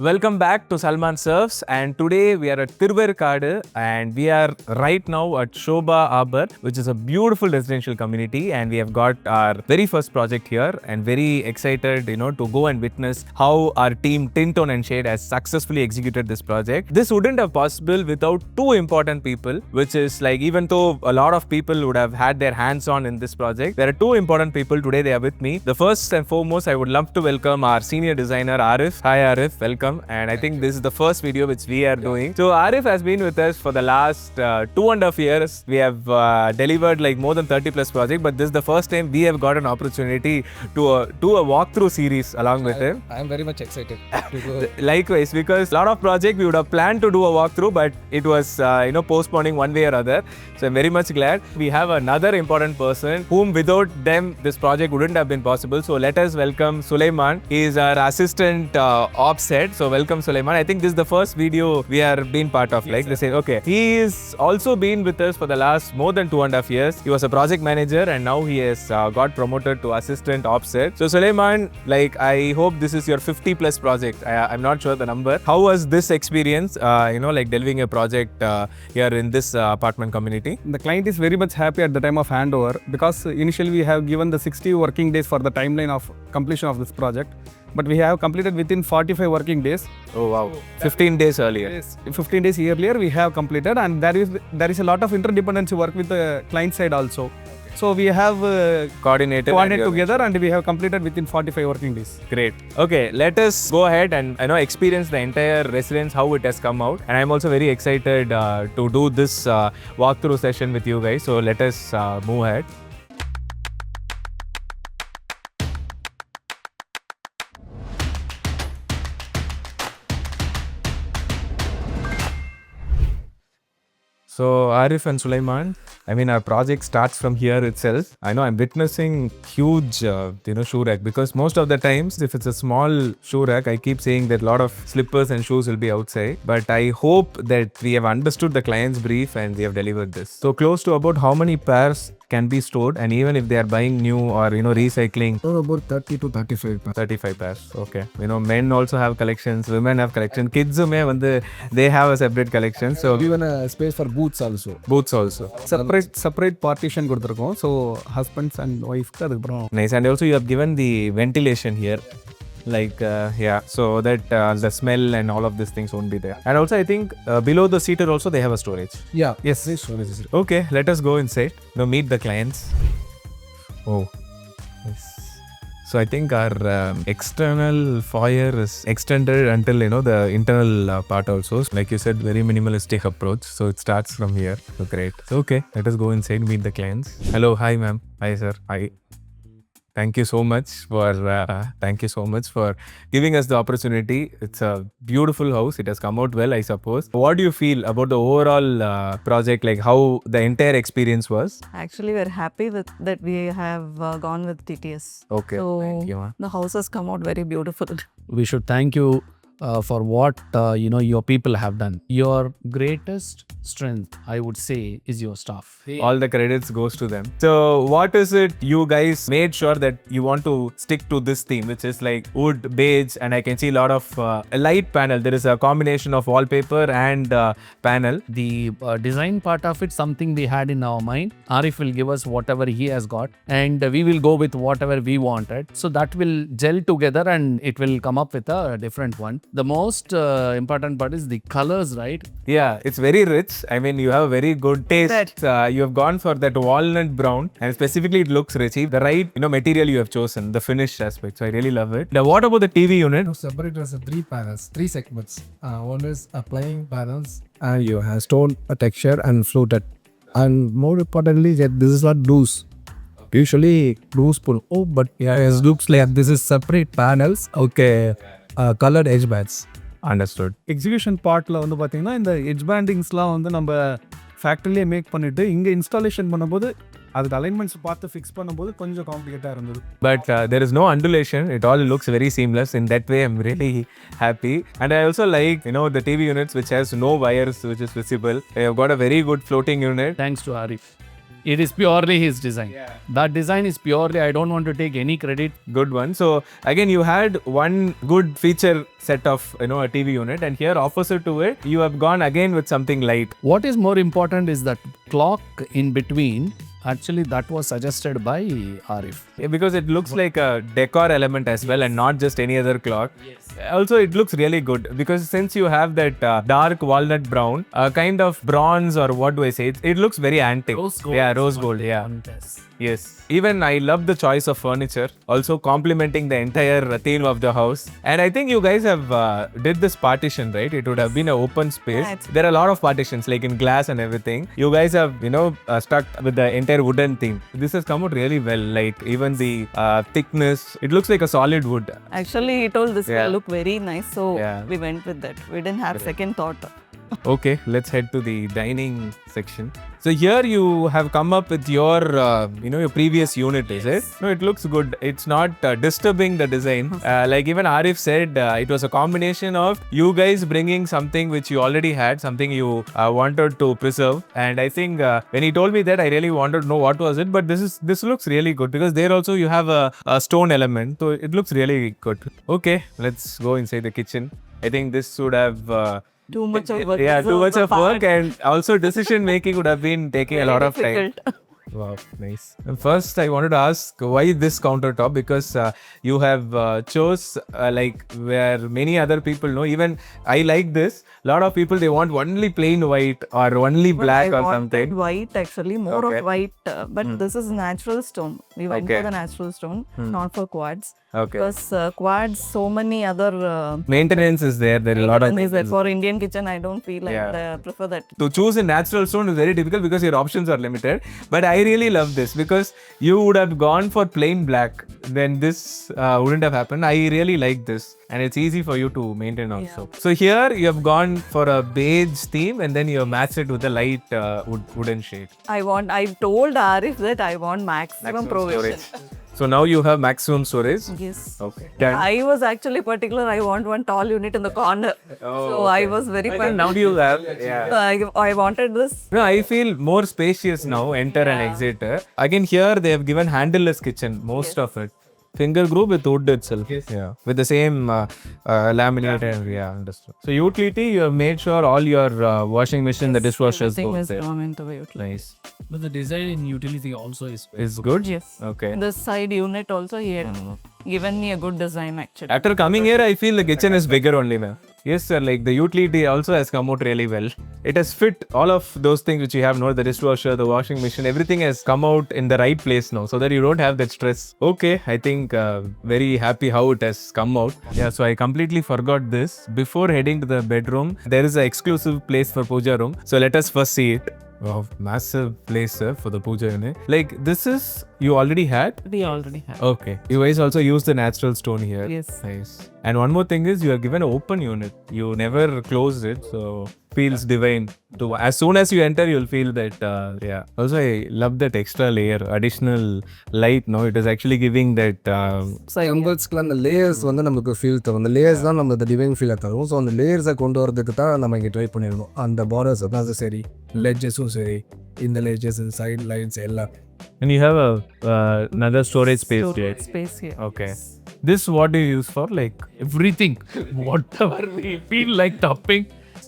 Welcome back to Salman Surfs, and today we are at Thiruverkadu and we are right now at Sobha Arbor, which is a beautiful residential community, and we have got our very first project here and very excited to go and witness how our team Tintone and Shade has successfully executed this project. This wouldn't have possible without two important people, which is like even though a lot of people would have had their hands on in this project, there are two important people today. They are with me. The first and foremost, I would love to welcome our senior designer Arif. Hi Arif, welcome. And I think this is the first video which we are doing. So Arif has been with us for the last 2.5 years. We have delivered like more than 30 plus projects, but this is the first time we have got an opportunity to do a walkthrough series along with him. I am very much excited to go. Likewise, because a lot of projects we would have planned to do a walkthrough, but it was postponing one way or other. So I'm very much glad. We have another important person whom without them this project wouldn't have been possible. So let us welcome Sulaiman. He is our assistant ops head. So welcome Sulaiman. I think this is the first video we are being part of. Yes, like they say, okay. He is also been with us for the last more than 2.5 years. He was a project manager and now he has got promoted to assistant ops head. So Sulaiman, like I hope this is your 50 plus project. I'm not sure the number. How was this experience? Like delivering a project here in this apartment community. The client is very much happy at the time of handover because initially we have given the 60 working days for the timeline of completion of this project. But we have completed within 45 working days. Oh wow! 15 days earlier. Yes, 15 days earlier we have completed, and there is a lot of interdependency work with the client side also. So we have coordinated together and we have completed within 45 working days. Great. Okay, let us go ahead and experience the entire residence, how it has come out. And I'm also very excited to do this walkthrough session with you guys. So let us move ahead. So Arif and Sulaiman, I mean our project starts from here itself. I know I'm witnessing huge shoe rack, because most of the times if it's a small shoe rack, I keep saying that a lot of slippers and shoes will be outside. But I hope that we have understood the client's brief and we have delivered this. So close to about how many pairs can be stored, and even if they are buying new or recycling? About 30 to 35 pairs. 35 pairs. Okay. Men also have collections, women have collections, kids they have a separate collection. So even a space for boots also. Separate partition கொடுத்திருக்கோம். So husbands and wife nice. And also you have given the ventilation here. So that the smell and all of these things won't be there. And also I think below the seater also they have a storage. Yeah. Yes. Storage. Okay, let us go inside. Now meet the clients. Oh, nice. So I think our external foyer is extended until the internal part also. Like you said, very minimalistic approach. So it starts from here. So great. So okay, let us go inside, meet the clients. Hello, hi ma'am. Hi sir. Hi. Thank you so much for giving us the opportunity. It's a beautiful house. It has come out well, I suppose. What do you feel about the overall project? Like how the entire experience was? Actually, we're happy with that. We have gone with TTS. Okay. So thank you, the house has come out very beautiful. We should thank you for what your people have done. Your greatest strength, I would say, is your staff. All the credits goes to them. So what is it you guys made sure that you want to stick to this theme, which is like wood, beige, and I can see a lot of light panel. There is a combination of wallpaper and panel. The design part of it, something we had in our mind. Arif will give us whatever he has got and we will go with whatever we wanted. So that will gel together and it will come up with a different one. The most important part is the colors, right? Yeah, it's very rich. I mean, you have a very good taste. You have gone for that walnut brown, and specifically it looks rich. The right material you have chosen, the finish aspect. So I really love it. Now, what about the TV unit? Separate as 3 panels, 3 segments. One is playing panels, and you have stone texture and fluted. And more importantly, that this is not loose. Usually loose pull. Oh, but yeah, it looks like this is separate panels. Okay. Colored edge bands. Understood. Execution பார்ட்டில் பார்த்தீங்கன்னா இந்த edge பேண்டிங்ஸ்லாம் நம்ம ஃபேக்ட்ரியிலே make பண்ணிவிட்டு இங்கே installation பண்ணும்போது அதுக்கு alignments பார்த்து fix பண்ணும்போது கொஞ்சம் காம்ப்ளிகேட்டாக இருந்தது. But there is no undulation. It all looks very seamless. In that way, I'm really happy. And I also like, the TV units which has no wires which is visible. They have got a very good floating unit. Thanks to Arif. It is purely his design. That design is purely, I don't want to take any credit. Good one. So again, you had one good feature set of a TV unit, and here opposite to it, you have gone again with something light. What is more important is that clock in between. Actually, that was suggested by Arif. Yeah, because it looks like a decor element as well, and not just any other clock. Also, it looks really good because since you have that dark walnut brown, kind of bronze, or what do I say? It looks very antique. Rose gold. Yeah, rose gold. Yeah. Yes. Even I love the choice of furniture, also complementing the entire theme of the house. And I think you guys have did this partition, right? It would have been an open space. Yeah, There are a lot of partitions, like in glass and everything. You guys have, stuck with the entire wooden theme. This has come out really well. Like even the thickness, it looks like a solid wood. Actually, he told this Yeah. will look very nice, so Yeah. we went with that. We didn't have second thought. Okay, let's head to the dining section. So here you have come up with your, your previous unit, is it? No, it looks good. It's not disturbing the design. Like even Arif said, it was a combination of you guys bringing something which you already had, something you wanted to preserve. And I think when he told me that, I really wanted to know what was it. But this looks really good because there also you have a stone element. So it looks really good. Okay, let's go inside the kitchen. I think this would have... Too much of work. Yeah, is too much also of work, part. and also decision making would have been taking a lot of time. Difficult. Wow, nice. And first, I wanted to ask why this countertop, because you have chose like where many other people know. Even I like this. A lot of people, they want only plain white or only black I or wanted something. white actually, more Okay. of white, but this is natural stone. We went Okay. for the natural stone, not for quartz. Okay. Because quartz, so many other Maintenance is there. There are a lot of things that for Indian kitchen, I don't feel like Yeah. I prefer that. To choose a natural stone is very difficult because your options are limited. But I really love this because you would have gone for plain black. Then this wouldn't have happened. I really like this. And it's easy for you to maintain also. So here you have gone for a beige theme and then you have matched it with a light wooden shade. I told Arif that I want maximum provision. So now you have maximum storage. Yes. Okay. Done. I was actually particular. I want one tall unit in the corner. So I was very Now do you have? Yeah. I wanted this. No, I feel more spacious now, enter and exit. Again, here they have given handleless kitchen, most of it. Finger groove with wood itself. Yeah. With the same laminated. Yeah, understood. So utility, you have made sure all your washing machine, the dishwashers Everything go is there. gone into the utility. Nice. But the design in utility also is Is good? Yes. Okay. This side unit also, he had given me a good design actually. After coming here, I feel the kitchen is bigger only now. Yes, sir. Like the utility also has come out really well. It has fit all of those things which you have now, the dishwasher, the washing machine, everything has come out in the right place now so that you don't have that stress. Okay, I think very happy how it has come out. Yeah, so I completely forgot this. Before heading to the bedroom, there is an exclusive place for Pooja room. So let us first see it. Wow, massive place for the Pooja unit. Like this is, you already had? We already have. Okay. You guys also use the natural stone here. Yes. Nice. And one more thing is you are given an open unit. You never closed it, so feels divine. As soon as you enter, you'll feel that. Yeah. Also, I love that extra layer, additional light. No, it is actually giving that. எம்பர்ஸ்க்குலாம் அந்த layers வந்து நமக்கு feel தரும். அந்த layers தான் நம்ம அந்த divine ஃபீலை தரும். So அந்த லேயர்ஸை கொண்டு வரதுக்கு தான் நம்ம இங்கே ட்ரை பண்ணியிருக்கோம். அந்த பார்டர்ஸ் தான் அது சரி, லெட்ஜஸும் சரி, இந்த லெட்ஜஸ் சைட் லைன்ஸ் எல்லாம். And you have another storage space here. Storage space here. Okay. This what do you use for? Like everything. Whatever we feel like topping.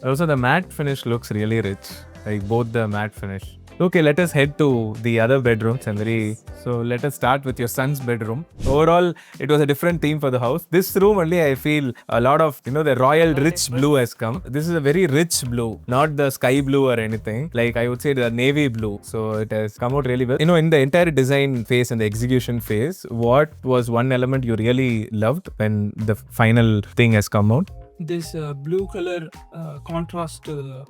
also the matte finish looks really rich. Like both the matte finish. Okay, let us head to the other bedrooms. So let us start with your son's bedroom. Overall, it was a different theme for the house. This room only I feel a lot of, the royal rich blue has come. This is a very rich blue, not the sky blue or anything. Like I would say the navy blue. So it has come out really well. In the entire design phase and the execution phase, what was one element you really loved when the final thing has come out? This blue color contrast to the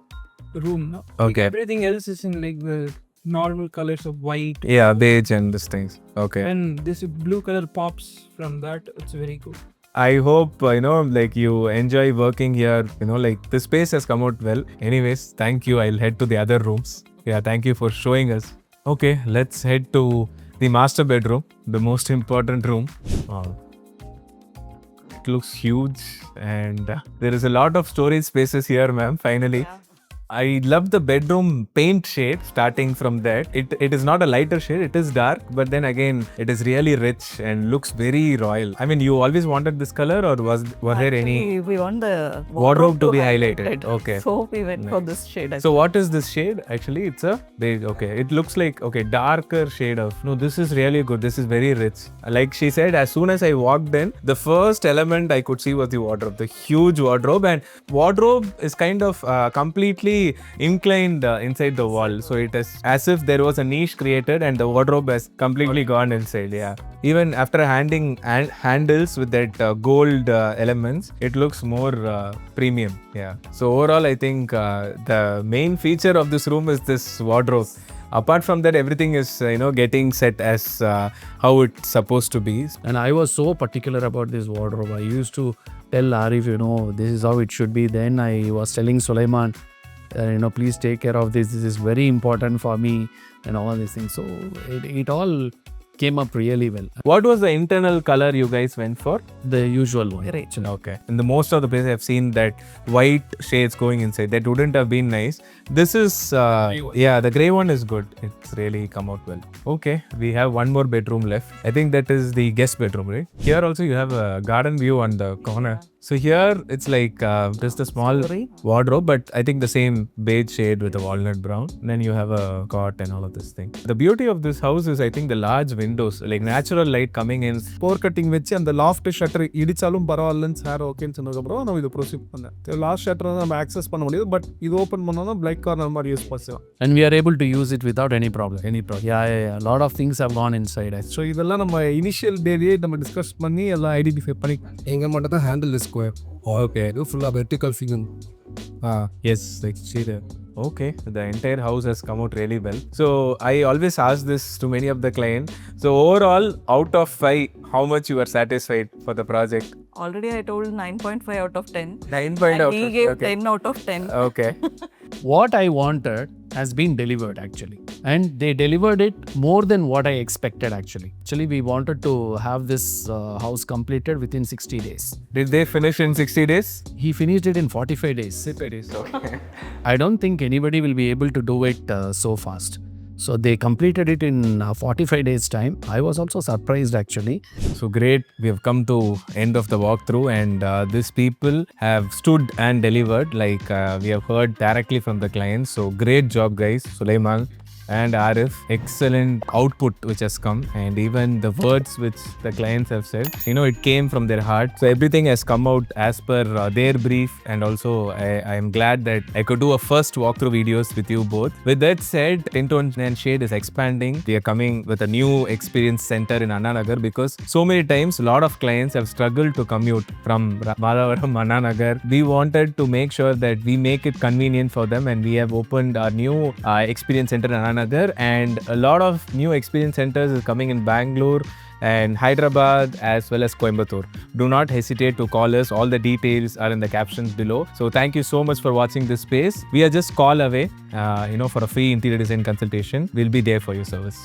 room. No? Okay. Everything else is in like the normal colors of white. Yeah, beige and these things. Okay. And this blue color pops from that. It's very good. I hope, like you enjoy working here, like the space has come out well. Anyways, thank you. I'll head to the other rooms. Yeah, thank you for showing us. Okay, let's head to the master bedroom, the most important room. Wow. It looks huge and there is a lot of storage spaces here, ma'am, finally. Yeah. I love the bedroom paint shade starting from that. It is not a lighter shade, it is dark, but then again, it is really rich and looks very royal. I mean, you always wanted this color, or were there any Actually, we want the wardrobe to be highlighted? Okay. So we went for this shade. So what is this shade? Actually, it's a beige. Okay, it looks like darker shade of. No, this is really good. This is very rich. Like she said, as soon as I walked in, the first element I could see was the wardrobe, the huge wardrobe, and wardrobe is kind of completely inclined inside the wall. So it is as if there was a niche created and the wardrobe has completely gone inside. Yeah. Even after handles with that gold elements, it looks more premium. Yeah. So overall, I think the main feature of this room is this wardrobe. Apart from that, everything is getting set as how it's supposed to be. And I was so particular about this wardrobe. I used to tell Arif, this is how it should be. Then I was telling Sulaiman, please take care of this. This is very important for me and all these things. So it all came up really well. What was the internal color you guys went for? The usual one. Great. Okay. In the most of the places I've seen that white shades going inside. That wouldn't have been nice. This is, the grey one is good. It's really come out well. Okay. We have one more bedroom left. I think that is the guest bedroom, right? Here also you have a garden view on the corner. So here it's like just a small wardrobe, but I think the same beige shade with a walnut brown. And then you have a cot and all of this thing. The beauty of this house is I think the large windows, like natural light coming in. போர் cutting வச்சு அந்த loft shutter இடிச்சாலும் பரவாயில்லன்னு sir ஓகேன்னு சொன்னதுக்கப்புறம் நம்ம இதை proceed பண்ணேன். Last shutter நம்ம ஆக்சஸ் பண்ண முடியாது, பட் இது ஓப்பன் பண்ணோம்னா பிளாக் கார்னர் மாதிரி யூஸ் பண்ணலாம். And we are able to use it without any problem. Yeah. A lot of things have gone inside. So இதெல்லாம் நம்ம இனிஷியல் டேலேயே நம்ம டிஸ்கஸ் பண்ணி எல்லாம் ஐடென்டிஃபை பண்ணி எங்கே மட்டும் தான் handleless square. Okay. இது ஃபுல்லாக vertical figure. Yes, like see there. Okay, the entire house has come out really well. So I always ask this to many of the clients. So overall, out of 5, how much you are satisfied for the project? Already I told 9.5 out of 10. 9.5 And he gave 10 out of 10. Okay. What I wanted has been delivered actually, and they delivered it more than what I expected actually. We wanted to have this house completed within 60 days. Did they finish in 60 days? He finished it in 45 days. 60 days, okay. I don't think anybody will be able to do it so fast. So they completed it in 45 days time. I was also surprised actually. So great, we have come to end of the walkthrough, and these people have stood and delivered, like we have heard directly from the clients. So great job guys, Sulaiman and Arif. Excellent output which has come, and even the words which the clients have said, it came from their heart. So everything has come out as per their brief, and also I am glad that I could do a first walkthrough videos with you both. With that said, Tintone and Shade is expanding. We are coming with a new experience center in Anna Nagar, because so many times a lot of clients have struggled to commute from Madhavaram, Anna Nagar. We wanted to make sure that we make it convenient for them, and we have opened our new experience center in Anna Nagar, and a lot of new experience centers is coming in Bangalore and Hyderabad as well as Coimbatore. Do not hesitate to call us. All the details are in the captions below. So thank you so much for watching this space. We are just call away, for a free interior design consultation. We'll be there for your service.